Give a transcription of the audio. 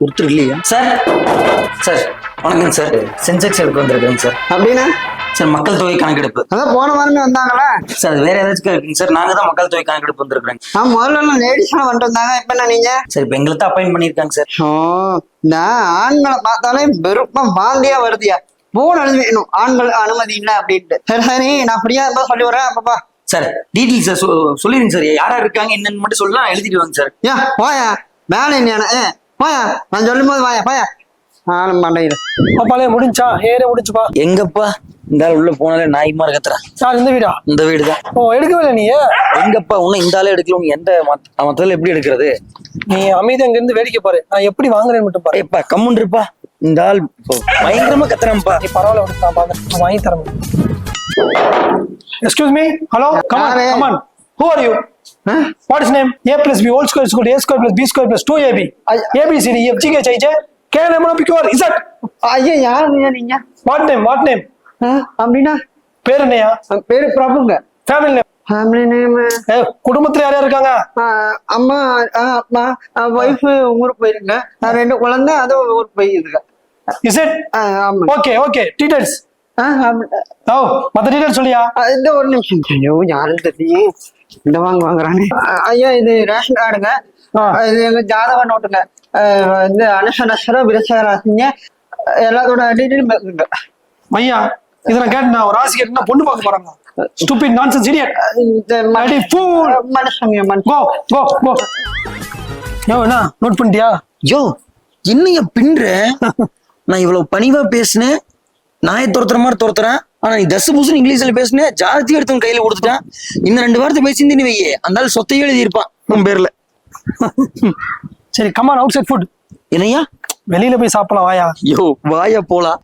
ஒருத்தர் இல்லையா sir? Sir வணக்கம் சார், சென்செக்ஸ் எடுக்க வந்திருக்கேங்க சார். அப்படின்னா சார் மக்கள் தொகை கணக்கெடுப்பு. அதான் போன வாரமே வந்தாங்களா? சார் அது வேற ஏதாச்சும் இருக்குங்க சார், நாங்க தான் மக்கள் தொகை கணக்கெடுப்பு வந்திருக்கிறேங்க. முதல்ல லேடிஸ் எல்லாம் வந்துட்டு வந்தாங்க, இப்ப என்ன நீங்க? சார் இப்ப எங்களுக்கு தான் அப்பாயின் பண்ணிருக்காங்க சார். ஓ, இந்த ஆண்களை பார்த்தாலே வெறுப்பம் வாந்தியா வருதியா. போன் எழுதி வேணும், ஆண்கள் அனுமதி இல்லை அப்படின்ட்டு. சரி சரி, நான் ஃப்ரீயா இருந்தா சொல்லி வரேன். அப்பப்பா சார் டீட்டெயில்ஸ் சார் சொல்லிடுங்க சார், யாரா இருக்காங்க என்னன்னு மட்டும் சொல்லலாம், நான் எழுதிட்டு வாங்க சார். ஏன் போயா வேலை என்ன? போயா, நான் சொல்லும் போது வாயா போயா. ஆளும் பண்டையில பாப்பாலே முடிஞ்சா ஏற முடிச்சுப்பா. எங்கப்பா இந்த ஆள் உள்ள போனாலே நாய்மா இருக்கத்துறா. சார் இந்த வீடா? இந்த வீடு தான். ஓ எடுக்கவே இல்லை நீ? எங்கப்பா இன்னும் இந்த ஆளே எடுக்கல, உனக்கு எந்த மொத்தத்துல எப்படி எடுக்கிறது? நீ அமைதி அங்க இருந்து வேடிக்கை பாரு, நான் எப்படி வாங்குறேன்னு மட்டும் பாரு. ஏப்பா கம்முன் இருப்பா, இந்த ஆள் பயங்கரமா கத்துறான்ப்பா. நீ பரவாயில்ல விட்டு நான் பாக்குறேன், வாங்கி தரேன். Excuse me, hello, come on come on. Who are you? What is name? A plus B whole square is equal to A square plus B square plus 2AB. ABCD EF G H I J K L M N O P Q R Z. ஐயா யாருங்க நீங்க? What name? What name? அப்படின்னா பேர் என்னையா? பேரு பிரபுங்க. Family name? Family name குடும்பத்துல யார் யார் இருக்காங்க? அம்மா அப்பா ஒய்ஃப் ஊருக்கு போயிருங்க, நான் 2 குழந்தை அது ஊருக்கு போயிருக்கேன். Is it? ஆமா. Okay, okay. Details. ஓ மத்த டீடைல்ஸ் சொல்லியா? இந்த ஒரு நிமிஷம். ஐயோ யாரும் தெரியும், இந்த வாங்குறானே. ஐயா இது ரேஷன் கார்டுங்க, இது எங்க ஜாதக நோட்டுங்க, இந்த அனுசனஸ்வரம் விருச்சராசிங்க, எல்லாத்தோட டீட்டெயிலும் இருக்குங்க. ஐயா இதை நான் கேட்டேன், ஒரு ராசி கேட்டா பொண்ணு பார்க்க போறாங்க. Stupid nonsense idiot. Bloody fool. மனுஷங்க Go go go. யோ என்ன நோட் பண்ணிட்டியா? யோ என்னைய பின்ற, நான் இவ்வளவு பணிவா பேசினேன், நாயை துரத்துற மாதிரி துரத்துறேன், ஆனா நீ தசு புசுன்னு இங்கிலீஷ்ல பேசினேன், ஜாதி எடுத்து கையில கொடுத்துட்டான். இன்னும் 2 வாரத்தை பேசியிருந்தேன்னு வையே, அந்த ஆள் சொத்தையும் எழுதி இருப்பான் உன் பேர்ல. சரி கமான், அவுட் சைட் ஃபுட். என்னையா? வெளியில போய் சாப்பிடலாம் வாயா. யோ வாயா போலாம்.